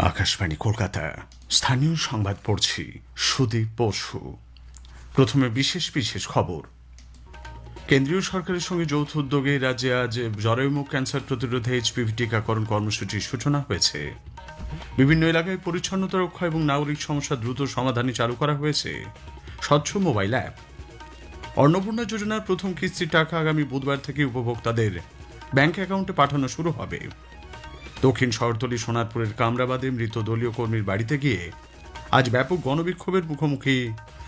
আকাশবাণী কলকাতা স্থানীয় সংবাদ পড়ছি সুদীপ বসু। প্রথমে বিশেষ বিশেষ খবর। কেন্দ্রীয় সরকারের সঙ্গে যৌথ উদ্যোগে রাজ্যে আজ জরায়ুমুখ ক্যান্সার প্রতিরোধে এইচপিভি টিকাকরণ কর্মসূচির সূচনা হয়েছে। বিভিন্ন এলাকায় পরিচ্ছন্নতা রক্ষা এবং নাগরিক সমস্যা দ্রুত সমাধানে চালু করা হয়েছে স্বচ্ছ মোবাইল অ্যাপ। অন্নপূর্ণা যোজনার প্রথম কিস্তির টাকা আগামী বুধবার থেকে উপভোক্তাদের ব্যাংক অ্যাকাউন্টে পাঠানো শুরু হবে। দক্ষিণ শহরতলি সোনারপুরের কামরাবাদে মৃত দলীয় কর্মীর বাড়িতে গিয়ে আজ ব্যাপক গণবিক্ষোভের মুখোমুখি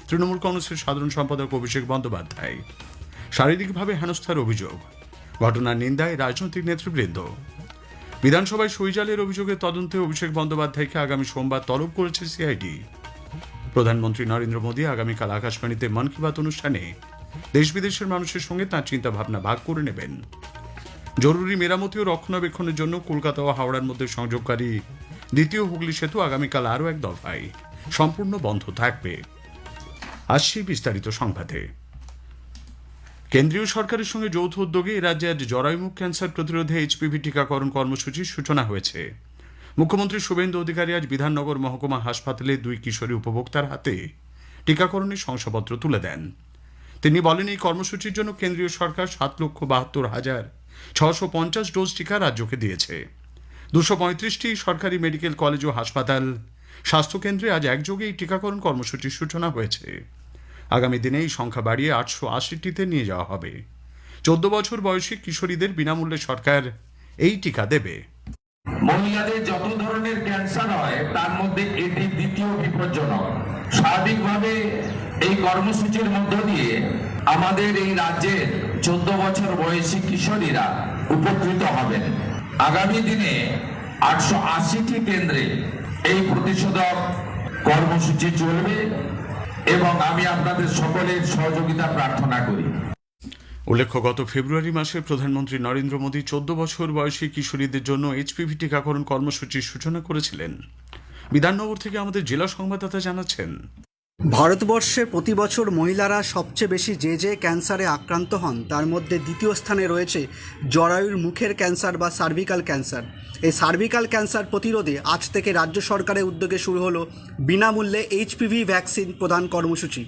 তৃণমূল কংগ্রেসের সাধারণ সম্পাদক অভিষেক বন্দ্যোপাধ্যায়। শারীরিকভাবে হেনস্থার অভিযোগ, ঘটনার নিন্দায় রাজনৈতিক নেতৃবৃন্দ। বিধানসভায় সইজালের অভিযোগের তদন্তে অভিষেক বন্দ্যোপাধ্যায়কে আগামী সোমবার তলব করেছে সিআইডি। প্রধানমন্ত্রী নরেন্দ্র মোদী আগামীকাল আকাশবাণীতে মন কি বাত অনুষ্ঠানে দেশ বিদেশের মানুষের সঙ্গে তাঁর চিন্তাভাবনা ভাগ করে নেবেন। জরুরি মেরামতি ও রক্ষণাবেক্ষণের জন্য কলকাতা ও হাওড়ার মধ্যে সংযোগকারী দ্বিতীয় হুগলি সেতু আগামীকাল আরও এক দফায় সম্পূর্ণ বন্ধ থাকবে। আসছি বিস্তারিত সংবাদে। কেন্দ্রীয় সরকারের সঙ্গে যৌথ উদ্যোগে রাজ্যে আজ জরায়ুমুখ ক্যান্সার প্রতিরোধে এইচপিভি টিকাকরণ কর্মসূচির সূচনা হয়েছে। মুখ্যমন্ত্রী শুভেন্দু অধিকারী আজ বিধাননগর মহকুমা হাসপাতালে দুই কিশোরী উপভোক্তার হাতে টিকাকরণের শংসাপত্র তুলে দেন। তিনি বলেন, এই কর্মসূচির জন্য কেন্দ্রীয় সরকার 7,72,650 ডোজ টিকা রাজ্যকে দিয়েছে। 235টি সরকারি মেডিকেল কলেজ ও হাসপাতাল, স্বাস্থ্যকেন্দ্রে আজ একযোগে এই টিকাকরণ কর্মসূচির সূচনা হয়েছে। আগামী দিনে এই সংখ্যা বাড়িয়ে 880টিতে নিয়ে যাওয়া হবে। 14 বছর বয়সী কিশোরীদের বিনামূল্যে সরকার এই টিকা দেবে। মহিলাদের যত ধরনের ক্যান্সার হয় তার মধ্যে এটি দ্বিতীয় বিপজ্জনক। স্বাভাবিকভাবে এই কর্মসূচির মধ্য দিয়ে আমাদের এই রাজ্যের 14 বছর বয়সী কিশোরীরা উপকৃত হবেন। আগামী দিনে 880টি কেন্দ্রে এই প্রতিষেধক কর্মসূচি চলবে এবং আমি আপনাদের সকলের সহযোগিতা প্রার্থনা করি। উল্লেখ্য, গত ফেব্রুয়ারি মাসে প্রধানমন্ত্রী নরেন্দ্র মোদী 14 বছর বয়সী কিশোরীদের জন্য এইচপিভি টিকাকরণ কর্মসূচির সূচনা করেছিলেন। বিধাননগর থেকে আমাদের জেলা সংবাদদাতা জানাচ্ছেন, ভারতবর্ষে প্রতি বছর মহিলারা সবচেয়ে বেশি যে ক্যান্সারে আক্রান্ত হন তার মধ্যে দ্বিতীয় স্থানে রয়েছে জরায়ুর মুখের ক্যান্সার বা সার্ভিক্যাল ক্যান্সার। এই সার্ভিক্যাল ক্যান্সার প্রতিরোধে আজ থেকে রাজ্য সরকারের উদ্যোগে শুরু হলো বিনামূল্যে এইচপিভি ভ্যাকসিন প্রদান কর্মসূচি।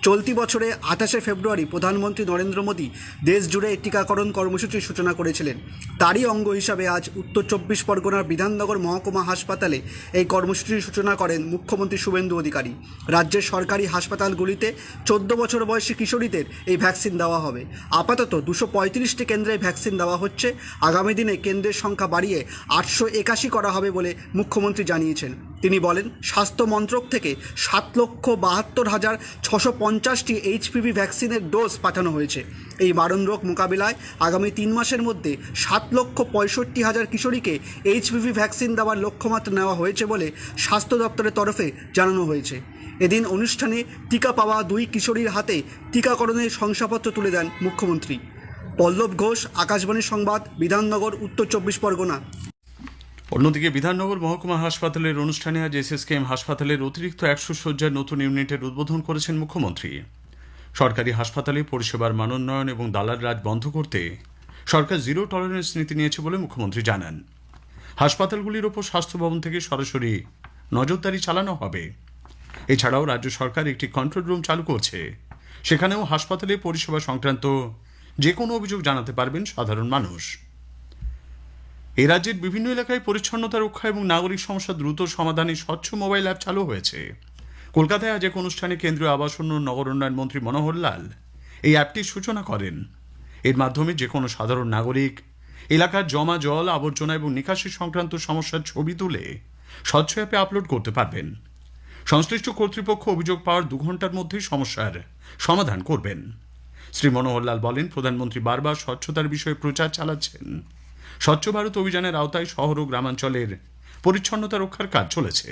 চলতি বছরে 28শে ফেব্রুয়ারি প্রধানমন্ত্রী নরেন্দ্র মোদী দেশ জুড়ে এই টিকাকরণ কর্মসূচির সূচনা করেছিলেন। তারই অঙ্গ হিসাবে আজ উত্তর 24 পরগনার বিধাননগর মহকুমা হাসপাতালে এই কর্মসূচির সূচনা করেন মুখ্যমন্ত্রী শুভেন্দু অধিকারী। রাজ্যের সরকারি হাসপাতালগুলিতে 14 বছর বয়সী কিশোরীদের এই ভ্যাকসিন দেওয়া হবে। আপাতত 235টি কেন্দ্রে ভ্যাকসিন দেওয়া হচ্ছে। আগামী দিনে কেন্দ্রের সংখ্যা বাড়িয়ে 881 করা হবে বলে মুখ্যমন্ত্রী জানিয়েছেন। তিনি বলেন, স্বাস্থ্য মন্ত্রক থেকে 7,72,650টি এইচপিভি ভ্যাকসিনের ডোজ পাঠানো হয়েছে। এই মারণ রোগ মোকাবিলায় আগামী 3 মাসের মধ্যে 7,65,000 কিশোরীকে এইচপিভি ভ্যাকসিন দেওয়ার লক্ষ্যমাত্রা নেওয়া হয়েছে বলে স্বাস্থ্য দপ্তরের তরফে জানানো হয়েছে। এদিন অনুষ্ঠানে টিকা পাওয়া দুই কিশোরীর হাতে টিকাকরণের শংসাপত্র তুলে দেন মুখ্যমন্ত্রী। পল্লব ঘোষ, আকাশবাণী সংবাদ, বিধাননগর, উত্তর 24 পরগনা। অন্যদিকে বিধাননগর মহকুমা হাসপাতালের অনুষ্ঠানে আজ এসএসকেএম হাসপাতালের অতিরিক্ত 100 শয্যার নতুন ইউনিটের উদ্বোধন করেছেন মুখ্যমন্ত্রী। সরকারি হাসপাতালে পরিষেবার মানোন্নয়ন এবং দালাল রাজ বন্ধ করতে সরকার জিরো টলারেন্স নীতি নিয়েছে বলে মুখ্যমন্ত্রী জানান। হাসপাতালগুলির ওপর স্বাস্থ্য ভবন থেকে সরাসরি নজরদারি চালানো হবে। এছাড়াও রাজ্য সরকার একটি কন্ট্রোল রুম চালু করছে। সেখানেও হাসপাতালে পরিষেবা সংক্রান্ত যে কোনো অভিযোগ জানাতে পারবেন সাধারণ মানুষ। এই রাজ্যের বিভিন্ন এলাকায় পরিচ্ছন্নতা রক্ষা এবং নাগরিক সমস্যা দ্রুত সমাধানে স্বচ্ছ মোবাইল অ্যাপ চালু হয়েছে। কলকাতায় আজ এক অনুষ্ঠানে কেন্দ্রীয় আবাসন ও নগর উন্নয়ন মন্ত্রী মনোহর লাল এই অ্যাপটির সূচনা করেন। এর মাধ্যমে যে কোনো সাধারণ নাগরিক এলাকার জমা জল, আবর্জনা এবং নিকাশি সংক্রান্ত সমস্যার ছবি তুলে স্বচ্ছ অ্যাপে আপলোড করতে পারবেন। সংশ্লিষ্ট কর্তৃপক্ষ অভিযোগ পাওয়ার 2 ঘন্টার মধ্যেই সমস্যার সমাধান করবেন। শ্রী মনোহর লাল বলেন, প্রধানমন্ত্রী বারবার স্বচ্ছতার বিষয়ে প্রচার চালাচ্ছেন। স্বচ্ছ ভারত অভিযানের আওতায় শহর ও গ্রামাঞ্চলের পরিচ্ছন্নতা রক্ষার কাজ চলেছে।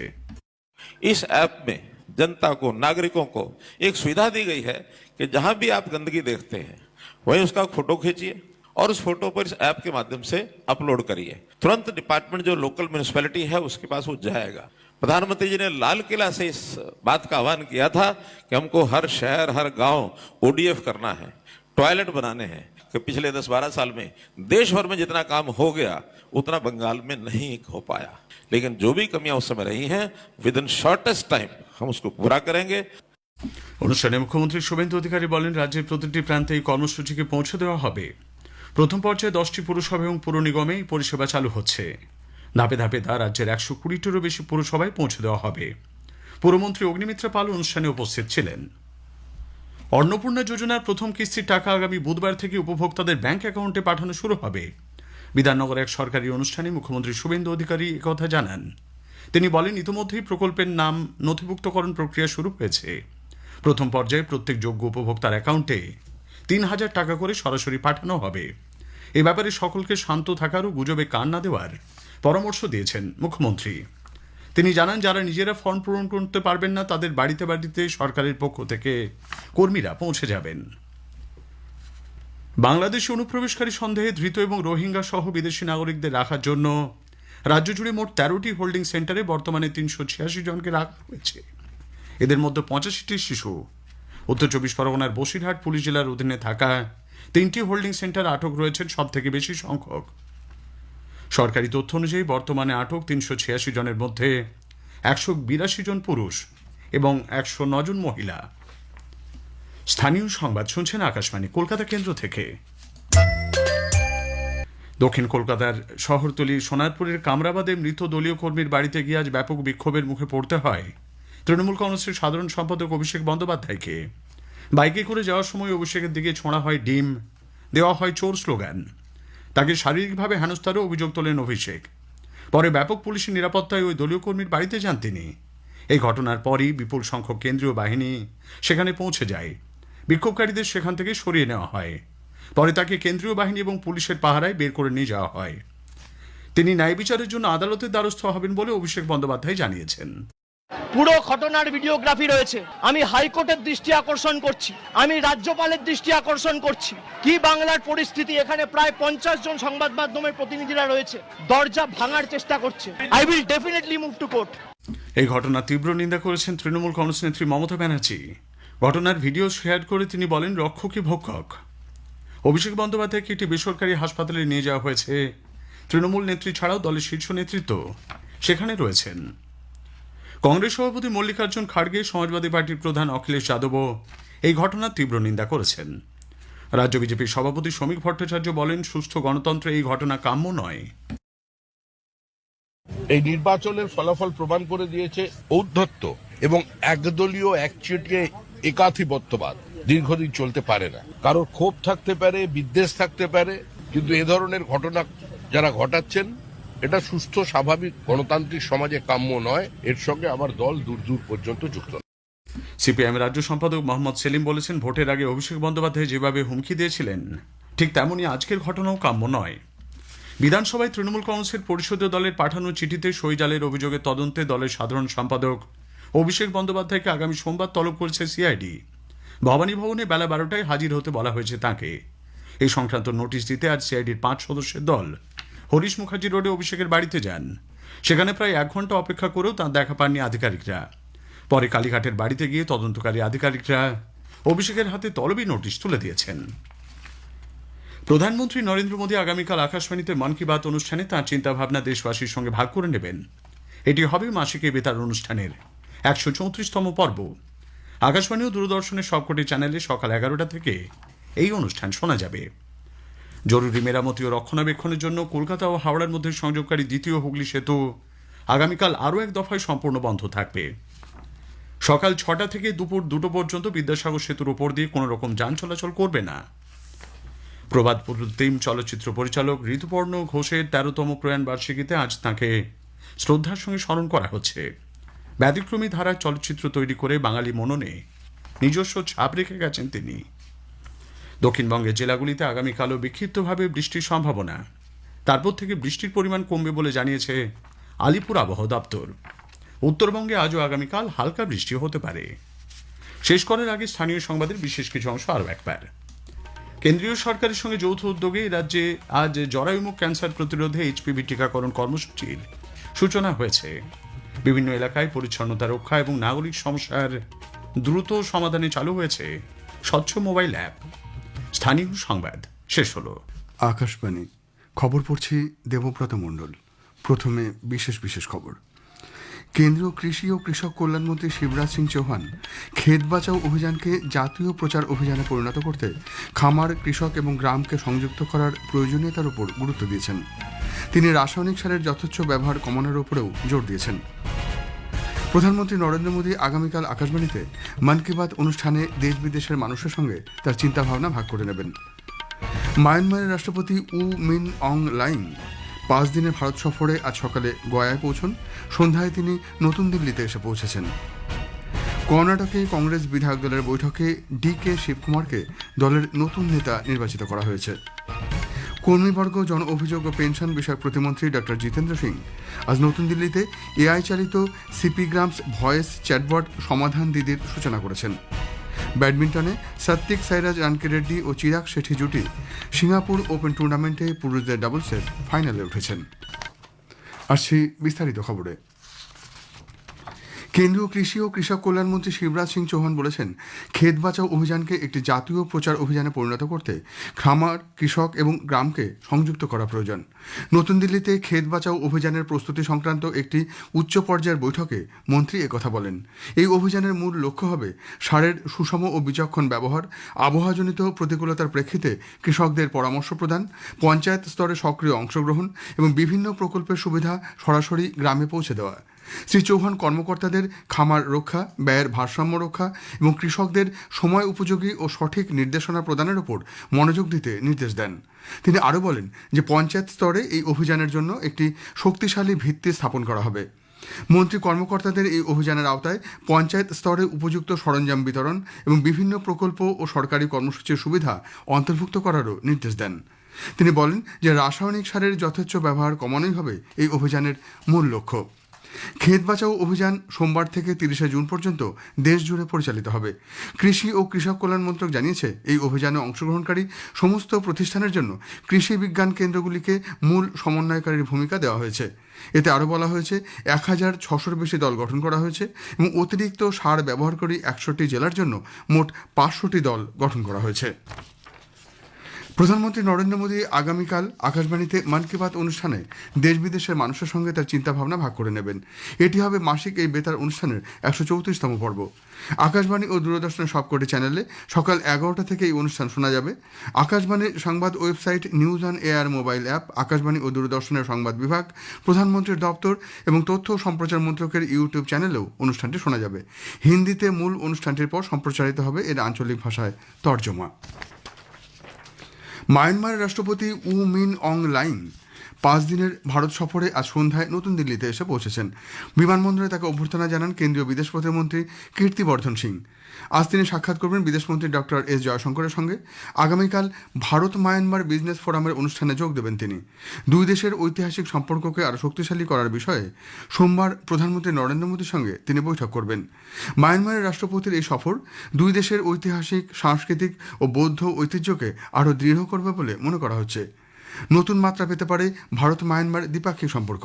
इस ऐप में जनता को, नागरिकों को एक सुविधा दी गई है कि जहां भी आप गंदगी देखते हैं वहीं उसका फोटो खींचिए और उस फोटो पर इस ऐप के माध्यम से अपलोड करिए। तुरंत डिपार्टमेंट जो लोकल म्युनिसिपैलिटी है उसके पास वो जाएगा। प्रधानमंत्री जी ने लाल किला से इस बात का आह्वान किया था कि हमको हर शहर, हर गांव ओडीएफ करना है, टॉयलेट बनाने हैं। कि पिछले 10-12 साल में देश भर में जितना काम हो गया उतना बंगाल में नहीं हो पाया, लेकिन जो भी कमियां उस समय रही हैं विद इन शॉर्टेस्ट टाइम हम उसको पूरा करेंगे। অনুষ্ঠানে মুখ্যমন্ত্রী শুভেন্দু অধিকারী বলেন, রাজ্যের প্রতিটি প্রান্তে এই কর্মসূচিকে পৌঁছে দেওয়া হবে। প্রথম পর্যায়ে 10টি পুরসভা এবং পুর নিগমে এই পরিষেবা চালু হচ্ছে। ধাপে ধাপে তা রাজ্যের 120টিরও বেশি পুরসভায় পৌঁছে দেওয়া হবে। পুরমন্ত্রী অগ্নিমিত্রা পাল অনুষ্ঠানে উপস্থিত ছিলেন। অন্নপূর্ণা যোজনার প্রথম কিস্তির টাকা আগামী বুধবার থেকে উপভোক্তাদের ব্যাংক অ্যাকাউন্টে পাঠানো শুরু হবে। বিধাননগরে এক সরকারি অনুষ্ঠানে মুখ্যমন্ত্রী শুভেন্দু অধিকারী একথা জানান। তিনি বলেন, ইতিমধ্যেই প্রকল্পের নাম নথিভুক্তকরণ প্রক্রিয়া শুরু হয়েছে। প্রথম পর্যায়ে প্রত্যেক যোগ্য উপভোক্তার অ্যাকাউন্টে 3,000 টাকা করে সরাসরি পাঠানো হবে। এ ব্যাপারে সকলকে শান্ত থাকার ও গুজবে কান না দেওয়ার পরামর্শ দিয়েছেন মুখ্যমন্ত্রী। তিনি জানান, যারা নিজেরা ফর্ম পূরণ করতে পারবেন না তাদের বাড়িতে বাড়িতে সরকারের পক্ষ থেকে কর্মীরা পৌঁছে যাবেন। বাংলাদেশে অনুপ্রবেশকারী সন্দেহে ধৃত এবং রোহিঙ্গা সহ বিদেশি নাগরিকদের রাখার জন্য রাজ্য জুড়ে মোট 13টি হোল্ডিং সেন্টারে বর্তমানে 386 জনকে রাখা হয়েছে। এদের মধ্যে 85টি শিশু। উত্তর 24 পরগনার বসিরহাট পুলিশ জেলার অধীনে থাকা 3টি হোল্ডিং সেন্টার আটক রয়েছেন সব থেকে বেশি সংখ্যক। সরকারি তথ্য অনুযায়ী বর্তমানে আটক 386 জনের মধ্যে 182 জন পুরুষ এবং 109 জন মহিলা। স্থানীয় সংবাদ শুনছেন আকাশবাণী কলকাতা কেন্দ্র থেকে। দক্ষিণ কলকাতার শহরতলির সোনারপুরের কামরাবাদে মৃত দলীয় কর্মীর বাড়িতে গিয়ে আজ ব্যাপক বিক্ষোভের মুখে পড়তে হয় তৃণমূল কংগ্রেসের সাধারণ সম্পাদক অভিষেক বন্দ্যোপাধ্যায়কে। বাইকে করে যাওয়ার সময় অভিষেকের দিকে ছোঁড়া হয় ডিম, দেওয়া হয় চোর স্লোগান। তাকে শারীরিকভাবে হেনস্থারও অভিযোগ তোলেন অভিষেক। পরে ব্যাপক পুলিশি নিরাপত্তায় ওই দলীয় কর্মীর বাড়িতে যান তিনি। এই ঘটনার পরই বিপুল সংখ্যক কেন্দ্রীয় বাহিনী সেখানে পৌঁছে যায়। বিক্ষোভকারীদের সেখান থেকে সরিয়ে নেওয়া হয়। পরে তাকে কেন্দ্রীয় বাহিনী এবং পুলিশের পাহারায় বের করে নিয়ে যাওয়া হয়। তিনি ন্যায় বিচারের জন্য আদালতের দ্বারস্থ হবেন বলে অভিষেক বন্দ্যোপাধ্যায় জানিয়েছেন। পুরো ঘটনার ভিডিওগ্রাফি রয়েছে। আমি হাইকোর্টের দৃষ্টি আকর্ষণ করছি, আমি রাজ্যপালের দৃষ্টি আকর্ষণ করছি। কি বাংলার পরিস্থিতি, এখানে প্রায় 50 জন সংবাদ মাধ্যমের প্রতিনিধিরা রয়েছে, দরজা ভাঙার চেষ্টা করছে। I will definitely move to court. এই ঘটনার তীব্র নিন্দা করেছেন তৃণমূল কংগ্রেস নেত্রী মমতা ব্যানার্জি। ঘটনার ভিডিও শেয়ার করে তিনি বলেন, রক্ষকই ভক্ষক। অভিষেক বন্দ্যোপাধ্যায়কে একটি বেসরকারি হাসপাতালে নিয়ে যাওয়া হয়েছে। তৃণমূল নেত্রী ছাড়াও দলের শীর্ষ নেতৃত্ব সেখানে রয়েছেন। কংগ্রেস সভাপতি মল্লিকার্জুন খাড়গে, সমাজবাদী পার্টির প্রধান অখিলেশ যাদবও এই ঘটনার তীব্র নিন্দা করেছেন। রাজ্য বিজেপির সভাপতি শ্রমিক ভট্টাচার্য বলেন, সুষ্ঠু গণতন্ত্রে এই ঘটনা কাম্য নয়। এই নির্বাচনের ফলাফল প্রমাণ করে দিয়েছে ঔদ্ধত্য এবং একদলীয় একচেটিয়া একাধিপত্যবাদ দীর্ঘদিন চলতে পারে না। কারোর ক্ষোভ থাকতে পারে, বিদ্বেষ থাকতে পারে, কিন্তু এ ধরনের ঘটনা যারা ঘটাচ্ছেন এটা সুস্থ স্বাভাবিক গণতান্ত্রিক সমাজে কাম্য নয়। এর সঙ্গে আমার দল দূর দূর পর্যন্ত যুক্ত। সিপিআইএম রাজ্য সম্পাদক মোহাম্মদ সেলিম বলেছেন, ভোটের আগে অভিষেক বন্দ্যোপাধ্যায় যেভাবে হুমকি দিয়েছিলেন ঠিক তেমনই আজকের ঘটনাও কাম্য নয়। বিধানসভায় তৃণমূল কংগ্রেসের পরিষদীয় দলের পাঠানো চিঠিতে সই জালের অভিযোগে তদন্তে দলের সাধারণ সম্পাদক অভিষেক বন্দ্যোপাধ্যায়কে আগামী সোমবার তলব করেছে সিআইডি। ভবানী ভবনে বেলা 12টায় হাজির হতে বলা হয়েছে তাঁকে। এই সংক্রান্ত নোটিশ দিতে আজ সিআইডির 5 সদস্যের দল হরিশ মুখার্জি রোডে অভিষেকের বাড়িতে যান। সেখানে প্রায় 1 ঘন্টা অপেক্ষা করেও তাঁর দেখা পাননি আধিকারিকরা। পরে কালীঘাটের বাড়িতে গিয়ে তদন্তকারী আধিকারিকরা অভিষেকের হাতে তলবি নোটিশ তুলে দিয়েছেন। প্রধানমন্ত্রী নরেন্দ্র মোদী আগামীকাল আকাশবাণীতে মন কি বাত অনুষ্ঠানে তাঁর চিন্তাভাবনা দেশবাসীর সঙ্গে ভাগ করে নেবেন। এটি হবে মাসিক এই বেতার অনুষ্ঠানের 134তম পর্ব। আকাশবাণী ও দূরদর্শনের সবকটি চ্যানেলে সকাল 11টা থেকে এই অনুষ্ঠান শোনা যাবে। জরুরি মেরামতি ও রক্ষণাবেক্ষণের জন্য কলকাতা ও হাওড়ার মধ্যে সংযোগকারী দ্বিতীয় হুগলি সেতু আগামীকাল আরও এক দফায় সম্পূর্ণ বন্ধ থাকবে। সকাল 6টা থেকে দুপুর 2টো পর্যন্ত বিদ্যাসাগর সেতুর উপর দিয়ে কোনো রকম যান চলাচল করবে না। প্রবাদ প্রতিম চলচ্চিত্র পরিচালক ঋতুপর্ণ ঘোষের 13তম প্রয়াণ বার্ষিকীতে আজ তাঁকে শ্রদ্ধার সঙ্গে স্মরণ করা হচ্ছে। ব্যতিক্রমী ধারায় চলচ্চিত্র তৈরি করে বাঙালি মননে নিজস্ব ছাপ রেখে গেছেন তিনি। দক্ষিণবঙ্গের জেলাগুলিতে আগামীকালও বিক্ষিপ্তভাবে বৃষ্টির সম্ভাবনা। তারপর থেকে বৃষ্টির পরিমাণ কমবে বলে জানিয়েছে আলিপুর আবহাওয়া দপ্তর। উত্তরবঙ্গে আজও আগামীকাল হালকা বৃষ্টি হতে পারে। শেষ করার আগে স্থানীয় সংবাদের বিশেষ কিছু অংশ আরও একবার। কেন্দ্রীয় সরকারের সঙ্গে যৌথ উদ্যোগে রাজ্যে আজ জরায়ুমুখ ক্যান্সার প্রতিরোধে এইচপিভি টিকাকরণ কর্মসূচির সূচনা হয়েছে। বিভিন্ন এলাকায় পরিচ্ছন্নতা রক্ষা এবং নাগরিক সমস্যার দ্রুত সমাধানে চালু হয়েছে স্বচ্ছ মোবাইল অ্যাপ। স্থানীয় সংবাদ। শেষ হলো। আকাশবাণী খবর পড়ছি দেবব্রত মণ্ডল। প্রথমে বিশেষ খবর। কেন্দ্রীয় কৃষি ও কৃষক কল্যাণমন্ত্রী শিবরাজ সিং চৌহান ক্ষেত বাঁচাও অভিযানকে জাতীয় প্রচার অভিযানে পরিণত করতে খামার, কৃষক এবং গ্রামকে সংযুক্ত করার প্রয়োজনীয়তার উপর গুরুত্ব দিয়েছেন। তিনি রাসায়নিক সারের যথেচ্ছ ব্যবহার কমানোর উপরেও জোর দিয়েছেন। প্রধানমন্ত্রী নরেন্দ্র মোদী আগামীকাল আকাশবাণীতে মন কি বাত অনুষ্ঠানে দেশ বিদেশের মানুষের সঙ্গে তার চিন্তাভাবনা ভাগ করে নেবেন। মায়ানমারের রাষ্ট্রপতি উ মিন অং লাইং 5 দিনের ভারত সফরে আজ সকালে গয়ায় পৌঁছন। সন্ধ্যায় তিনি নতুন দিল্লিতে এসে পৌঁছেছেন। কর্ণাটকে কংগ্রেস বিধায়ক দলের বৈঠকে ডি.কে. শিবকুমারকে দলের নতুন নেতা নির্বাচিত করা হয়েছে। কর্মীবর্গ, জন অভিযোগ ও পেনশন বিষয়ক প্রতিমন্ত্রী ডক্টর জিতেন্দ্র সিং আজ নতুন দিল্লিতে এআই চালিত সিপি গ্রামস ভয়েস চ্যাটবট সমাধান দিদির সূচনা করেছেন। ব্যাডমিন্টনে সাত্বিক সাইরাজ রানকিরেড্ডি ও চিরাগ শেঠি জুটি সিঙ্গাপুর ওপেন টুর্নামেন্টে পুরুষদের ডাবলসের ফাইনালে উঠেছেন। আসছি বিস্তারিত খবরে। কেন্দ্রীয় কৃষি ও কৃষক কল্যাণমন্ত্রী শিবরাজ সিং চৌহান বলেছেন, ক্ষেত বাঁচাও অভিযানকে একটি জাতীয় প্রচার অভিযানে পরিণত করতে খামার, কৃষক এবং গ্রামকে সংযুক্ত করা প্রয়োজন। নতুন দিল্লিতে ক্ষেত বাঁচাও অভিযানের প্রস্তুতি সংক্রান্ত একটি উচ্চ পর্যায়ের বৈঠকে মন্ত্রী একথা বলেন। এই অভিযানের মূল লক্ষ্য হবে সারের সুষম ও বিচক্ষণ ব্যবহার, আবহাওয়াজনিত প্রতিকূলতার প্রেক্ষিতে কৃষকদের পরামর্শ প্রদান, পঞ্চায়েত স্তরে সক্রিয় অংশগ্রহণ এবং বিভিন্ন প্রকল্পের সুবিধা সরাসরি গ্রামে পৌঁছে দেওয়া। শ্রী চৌহান কর্মকর্তাদের খামার রক্ষা, ব্যয়ের ভারসাম্য রক্ষা এবং কৃষকদের সময় উপযোগী ও সঠিক নির্দেশনা প্রদানের উপর মনোযোগ দিতে নির্দেশ দেন। তিনি আরও বলেন যে পঞ্চায়েত স্তরে এই অভিযানের জন্য একটি শক্তিশালী ভিত্তি স্থাপন করা হবে। মন্ত্রী কর্মকর্তাদের এই অভিযানের আওতায় পঞ্চায়েত স্তরে উপযুক্ত সরঞ্জাম বিতরণ এবং বিভিন্ন প্রকল্প ও সরকারি কর্মসূচির সুবিধা অন্তর্ভুক্ত করারও নির্দেশ দেন। তিনি বলেন যে রাসায়নিক সারের যথেচ্ছ ব্যবহার কমানোই হবে এই অভিযানের মূল লক্ষ্য। ক্ষেত বাঁচাও অভিযান সোমবার থেকে 30 জুন পর্যন্ত দেশ জুড়ে পরিচালিত হবে। কৃষি ও কৃষক কল্যাণ মন্ত্রক জানিয়েছে, এই অভিযানে অংশগ্রহণকারী সমস্ত প্রতিষ্ঠানের জন্য কৃষি বিজ্ঞান কেন্দ্রগুলিকে মূল সমন্বয়কারীর ভূমিকা দেওয়া হয়েছে। এতে আরও বলা হয়েছে 1600-র বেশি দল গঠন করা হয়েছে এবং অতিরিক্ত সার ব্যবহারকারী 100টি জেলার জন্য মোট 500টি দল গঠন করা হয়েছে। প্রধানমন্ত্রী নরেন্দ্র মোদী আগামীকাল আকাশবাণীতে মন কি বাত অনুষ্ঠানে দেশ বিদেশের মানুষের সঙ্গে তার চিন্তাভাবনা ভাগ করে নেবেন। এটি হবে মাসিক এই বেতার অনুষ্ঠানের 134তম পর্ব। আকাশবাণী ও দূরদর্শনের সবকটি চ্যানেলে সকাল 11টা থেকে এই অনুষ্ঠান শোনা যাবে। আকাশবাণীর সংবাদ website, news on air mobile app, Akashvani ও দূরদর্শনের সংবাদ বিভাগ, প্রধানমন্ত্রীর দপ্তর এবং তথ্য ও সম্প্রচার মন্ত্রকের ইউটিউব চ্যানেলেও অনুষ্ঠানটি শোনা যাবে। হিন্দিতে মূল অনুষ্ঠানটির পর সম্প্রচারিত হবে এর আঞ্চলিক ভাষায় তর্জমা। মায়ানমারের রাষ্ট্রপতি উ মিন অং লাইং 5 দিনের ভারত সফরে আজ সন্ধ্যায় নতুন দিল্লিতে এসে পৌঁছেছেন। বিমানবন্দরে তাকে অভ্যর্থনা জানান কেন্দ্রীয় বিদেশ প্রতিমন্ত্রী কীর্তিবর্ধন সিং। আজ তিনি সাক্ষাৎ করবেন বিদেশমন্ত্রী ডক্টর এস জয়শঙ্করের সঙ্গে। আগামীকাল ভারত মায়ানমার বিজনেস ফোরামের অনুষ্ঠানে যোগ দেবেন তিনি। দুই দেশের ঐতিহাসিক সম্পর্ককে আরও শক্তিশালী করার বিষয়ে সোমবার প্রধানমন্ত্রী নরেন্দ্র মোদীর সঙ্গে তিনি বৈঠক করবেন। মায়ানমারের রাষ্ট্রপতির এই সফর দুই দেশের ঐতিহাসিক, সাংস্কৃতিক ও বৌদ্ধ ঐতিহ্যকে আরও দৃঢ় করবে বলে মনে করা হচ্ছে। নতুন মাত্রা পেতে পারে ভারত মায়ানমার দ্বিপাক্ষিক সম্পর্ক।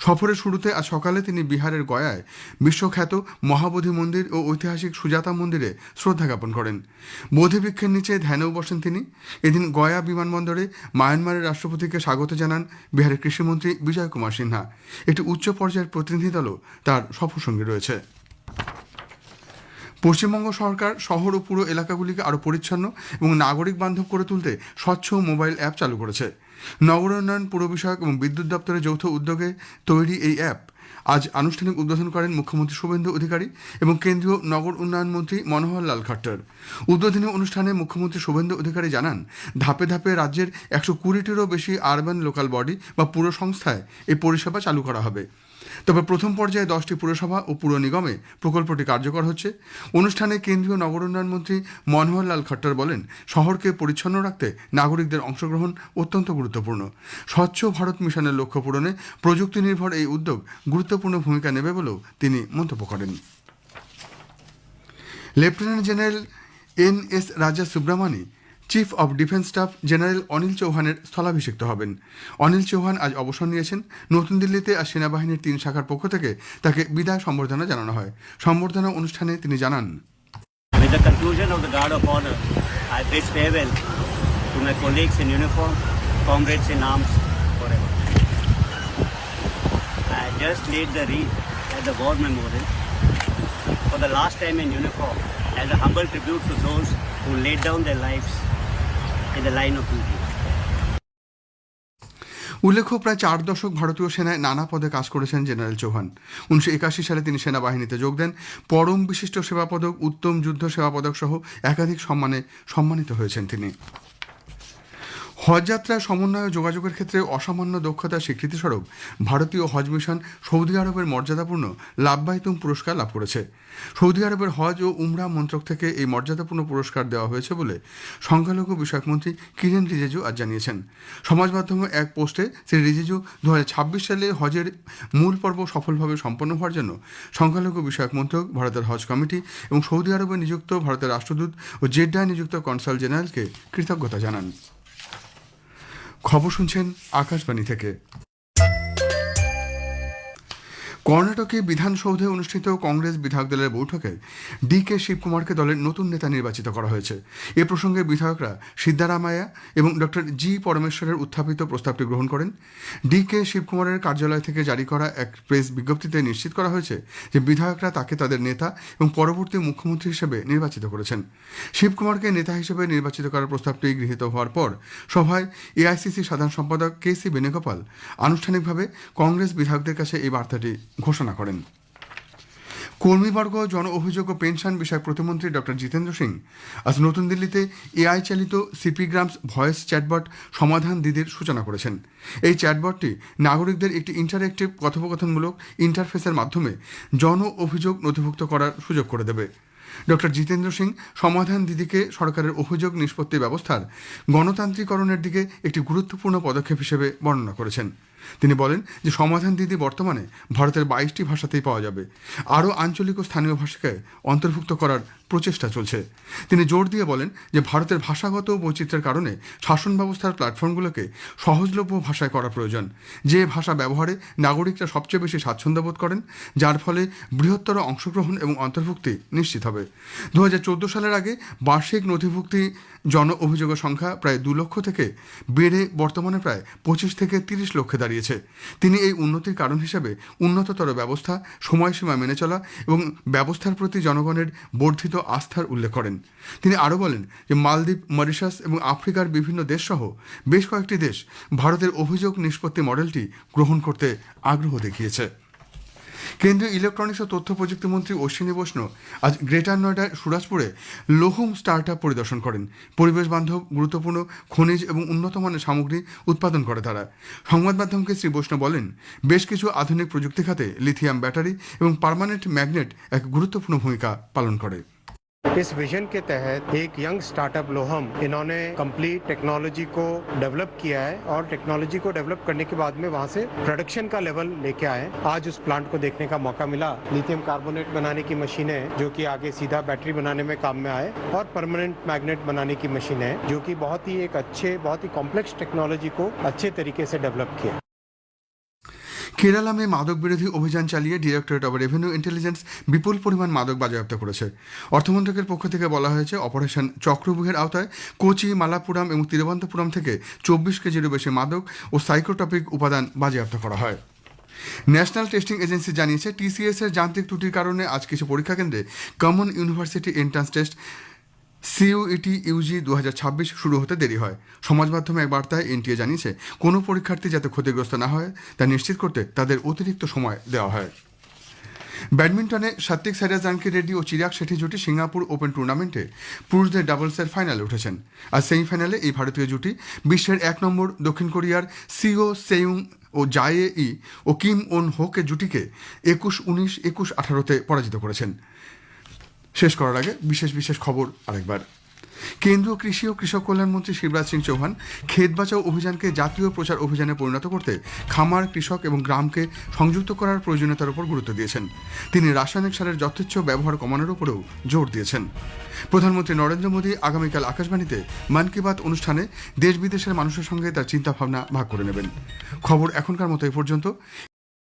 সফরের শুরুতে আজ সকালে তিনি বিহারের গয়ায় বিশ্বখ্যাত মহাবোধি মন্দির ও ঐতিহাসিক সুজাতা মন্দিরে শ্রদ্ধা জ্ঞাপন করেন। বোধিবৃক্ষের নিচে ধ্যানেও বসেন তিনি। এদিন গয়া বিমানবন্দরে মায়ানমারের রাষ্ট্রপতিকে স্বাগত জানান বিহারের কৃষিমন্ত্রী বিজয় কুমার সিনহা। একটি উচ্চ পর্যায়ের প্রতিনিধি দলও তার সফরসঙ্গী রয়েছে। পশ্চিমবঙ্গ সরকার শহর ও পুরো এলাকাগুলিকে আরও পরিচ্ছন্ন এবং নাগরিক বান্ধব করে তুলতে স্বচ্ছ মোবাইল অ্যাপ চালু করেছে। নগর উন্নয়ন, পুর বিষয়ক এবং বিদ্যুৎ দপ্তরের যৌথ উদ্যোগে তৈরি এই অ্যাপ আজ আনুষ্ঠানিক উদ্বোধন করেন মুখ্যমন্ত্রী শুভেন্দু অধিকারী এবং কেন্দ্রীয় নগর উন্নয়ন মন্ত্রী মনোহর লাল খট্টর। উদ্বোধনী অনুষ্ঠানে মুখ্যমন্ত্রী শুভেন্দু অধিকারী জানান, ধাপে ধাপে রাজ্যের 120টিরও বেশি আরবান লোকাল বডি বা পুর সংস্থায় এই পরিষেবা চালু করা হবে। তবে প্রথম পর্যায়ে 10টি পুরসভা ও পুর নিগমে প্রকল্পটি কার্যকর হচ্ছে। অনুষ্ঠানে কেন্দ্রীয় নগর উন্নয়ন মন্ত্রী মনোহর লাল খট্টর বলেন, শহরকে পরিচ্ছন্ন রাখতে নাগরিকদের অংশগ্রহণ অত্যন্ত গুরুত্বপূর্ণ। স্বচ্ছ ভারত মিশনের লক্ষ্য পূরণে প্রযুক্তি নির্ভর এই উদ্যোগ গুরুত্বপূর্ণ ভূমিকা নেবে বলেও তিনি মন্তব্য করেন। Lieutenant general N S. Raja Subramani chief of defence staff general Anil চৌহানের স্থলাভিষিক্ত হবেন। অনিল চৌহান আজ অবসর নিয়েছেন। নতুন দিল্লিতে আজ সেনাবাহিনীর 3 শাখার পক্ষ থেকে তাকে বিদায় সম্বর্ধনা জানানো হয়। সম্বর্ধনা অনুষ্ঠানে তিনি জানান, With the conclusion of the Guard of Honor, I bid farewell to my colleagues in uniform, comrades in arms, forever. I just laid the wreath at the war memorial for the last time in uniform as a humble tribute to those who laid down their lives in the line of duty. উল্লেখ্য প্রায় 4 দশক ভারতীয় সেনায় নানা পদে কাজ করেছেন general Chauhan. 1981 সালে তিনি সেনাবাহিনীতে যোগ দেন। পরম বিশিষ্ট সেবা পদক, উত্তম যুদ্ধ সেবা পদক সহ একাধিক সম্মানে সম্মানিত হয়েছেন তিনি। হজযাত্রায় সমন্বয় ও যোগাযোগের ক্ষেত্রে অসামান্য দক্ষতার স্বীকৃতিস্বরূপ ভারতীয় হজ মিশন সৌদি আরবের মর্যাদাপূর্ণ লাব্বাইতুম পুরস্কার লাভ করেছে। সৌদি আরবের হজ ও উমরা মন্ত্রক থেকে এই মর্যাদাপূর্ণ পুরস্কার দেওয়া হয়েছে বলে সংখ্যালঘু বিষয়ক মন্ত্রী কিরেন রিজিজু আজ জানিয়েছেন। সমাজ মাধ্যমে এক পোস্টে শ্রী রিজিজু 2026 সালে হজের মূল পর্ব সফলভাবে সম্পন্ন হওয়ার জন্য সংখ্যালঘু বিষয়ক মন্ত্রক, ভারতের হজ কমিটি এবং সৌদি আরবে নিযুক্ত ভারতের রাষ্ট্রদূত ও জেড্ডায় নিযুক্ত কনসাল জেনারেলকে কৃতজ্ঞতা জানান। খবর শুনছেন আকাশবাণী থেকে। কর্ণাটকে বিধানসৌধে অনুষ্ঠিত কংগ্রেস বিধায়ক দলের বৈঠকে ডি.কে. শিবকুমারকে দলের নতুন নেতা নির্বাচিত করা হয়েছে। এ প্রসঙ্গে বিধায়করা সিদ্ধারামাইয়া এবং ডক্টর জি পরমেশ্বরের উত্থাপিত প্রস্তাবটি গ্রহণ করেন। ডি.কে. শিবকুমারের কার্যালয় থেকে জারি করা এক প্রেস বিজ্ঞপ্তিতে নিশ্চিত করা হয়েছে যে বিধায়করা তাকে তাদের নেতা এবং পরবর্তী মুখ্যমন্ত্রী হিসেবে নির্বাচিত করেছেন। শিবকুমারকে নেতা হিসেবে নির্বাচিত করার প্রস্তাবটি গৃহীত হওয়ার পর সভায় এআইসিসি সাধারণ সম্পাদক কে.সি. বেণুগোপাল আনুষ্ঠানিকভাবে কংগ্রেস বিধায়কদের কাছে এই বার্তাটি ঘোষণা করেন। কর্মীবর্গ, জন অভিযোগ ও পেনশন বিষয়ক প্রতিমন্ত্রী ডক্টর জিতেন্দ্র সিং আজ নতুন দিল্লিতে এআই চালিত সিপিগ্রামস ভয়েস চ্যাটবট সমাধান দিদির সূচনা করেছেন। এই চ্যাটবটটি নাগরিকদের একটি ইন্টারেক্টিভ কথোপকথনমূলক ইন্টারফেসের মাধ্যমে জন অভিযোগ নথিভুক্ত করার সুযোগ করে দেবে। ডক্টর জিতেন্দ্র সিং সমাধান দিদিকে সরকারের অভিযোগ নিষ্পত্তি ব্যবস্থার গণতান্ত্রিকরণের দিকে একটি গুরুত্বপূর্ণ পদক্ষেপ হিসেবে বর্ণনা করেছেন। তিনি বলেন যে সমাধান দিদি বর্তমানে ভারতের 22টি ভাষাতেই পাওয়া যাবে। আরও আঞ্চলিক ও স্থানীয় ভাষাকে অন্তর্ভুক্ত করার প্রচেষ্টা চলছে। তিনি জোর দিয়ে বলেন যে ভারতের ভাষাগত বৈচিত্র্যের কারণে শাসন ব্যবস্থার প্ল্যাটফর্মগুলোকে সহজলভ্য ভাষায় করা প্রয়োজন, যে ভাষা ব্যবহারে নাগরিকরা সবচেয়ে বেশি স্বাচ্ছন্দ্য বোধ করেন, যার ফলে বৃহত্তর অংশগ্রহণ এবং অন্তর্ভুক্তি নিশ্চিত হবে। 2014 সালের আগে বার্ষিক নথিভুক্তি জন অভিযোগের সংখ্যা প্রায় 2 লক্ষ থেকে বেড়ে বর্তমানে প্রায় 25 থেকে 30 লক্ষে দাঁড়িয়েছে। তিনি এই উন্নতির কারণ হিসেবে উন্নততর ব্যবস্থা, সময়সীমা মেনে চলা এবং ব্যবস্থার প্রতি জনগণের বর্ধিত আস্থার উল্লেখ করেন। তিনি আরও বলেন যে মালদ্বীপ, মরিশাস এবং আফ্রিকার বিভিন্ন দেশসহ বেশ কয়েকটি দেশ ভারতের অভিযোগ নিষ্পত্তি মডেলটি গ্রহণ করতে আগ্রহ দেখিয়েছে। কেন্দ্রীয় ইলেকট্রনিক্স ও তথ্য প্রযুক্তি মন্ত্রী অশ্বিনী বৈষ্ণব আজ গ্রেটার নয়ডার সুরাজপুরে লোহুম স্টার্টআপ পরিদর্শন করেন। পরিবেশ বান্ধব, গুরুত্বপূর্ণ খনিজ এবং উন্নত মানের সামগ্রী উৎপাদন করে তারা। সংবাদ মাধ্যমকে শ্রী বৈষ্ণব বলেন, বেশ কিছু আধুনিক প্রযুক্তি খাতে লিথিয়াম ব্যাটারি এবং পার্মানেন্ট ম্যাগনেট এক গুরুত্বপূর্ণ ভূমিকা পালন করে। इस विजन के तहत एक यंग स्टार्टअप लोहम, इन्होंने कंप्लीट टेक्नोलॉजी को डेवलप किया है और टेक्नोलॉजी को डेवलप करने के बाद में वहां से प्रोडक्शन का लेवल लेके आए। आज उस प्लांट को देखने का मौका मिला। लिथियम कार्बोनेट बनाने की मशीन है जो कि आगे सीधा बैटरी बनाने में काम में आए, और परमानेंट मैग्नेट बनाने की मशीन है जो कि बहुत ही कॉम्प्लेक्स टेक्नोलॉजी को अच्छे तरीके से डेवलप किया। কেরালামে মাদক বিরোধী অভিযান চালিয়ে ডিরেক্টরেট অব রেভিনিউ ইন্টেলিজেন্স বিপুল পরিমাণ মাদক বাজেয়াপ্ত করেছে। অর্থমন্ত্রকের পক্ষ থেকে বলা হয়েছে, অপারেশন চক্রবুহের আওতায় কোচি, মালাপুরাম এবং তিরুবনন্তপুরম থেকে 24 কেজিরও বেশি মাদক ও সাইকোট্রপিক উপাদান বাজেয়াপ্ত করা হয়। ন্যাশনাল টেস্টিং এজেন্সি জানিয়েছে, টিসিএস এর যান্ত্রিক ত্রুটির কারণে আজ কিছু পরীক্ষা কেন্দ্রে common university entrance test CUET UG 2026 শুরু হতে দেরি হয়। সমাজ মাধ্যমে এক বার্তায় এনটিএ জানিয়েছে, কোনো পরীক্ষার্থী যাতে ক্ষতিগ্রস্ত না হয় তা নিশ্চিত করতে তাদের অতিরিক্ত সময় দেওয়া হয়। ব্যাডমিন্টনে সাত্বিক সাইরাজ রানকি রেড্ডি ও চিরাগ শেঠি জুটি সিঙ্গাপুর ওপেন টুর্নামেন্টে পুরুষদের ডাবলসের ফাইনালে উঠেছেন। আর সেমিফাইনালে এই ভারতীয় জুটি বিশ্বের 1 নম্বর দক্ষিণ কোরিয়ার সিও সেয়ুং ও জায়ে ই ও কিম ওন হোকে জুটিকে 21-19, 21-18তে পরাজিত করেছেন। শেষ করার আগে বিশেষ খবর আরেকবার। কেন্দ্রীয় কৃষি ও কৃষক কল্যাণ মন্ত্রী শিবরাজ সিং চৌহান ক্ষেত বাঁচাও অভিযানকে জাতীয় প্রচার অভিযানে পরিণত করতে খামার, কৃষক এবং গ্রামকে সংযুক্ত করার প্রয়োজনীয়তার উপর গুরুত্ব দিয়েছেন। তিনি রাসায়নিক সারের যথেচ্ছ ব্যবহার কমানোর উপরেও জোর দিয়েছেন। প্রধানমন্ত্রী নরেন্দ্র মোদী আগামীকাল আকাশবাণীতে মন কি বাত অনুষ্ঠানে দেশ বিদেশের মানুষের সঙ্গে তার চিন্তাভাবনা ভাগ করে নেবেন। খবর এখনকার মতো এ পর্যন্ত।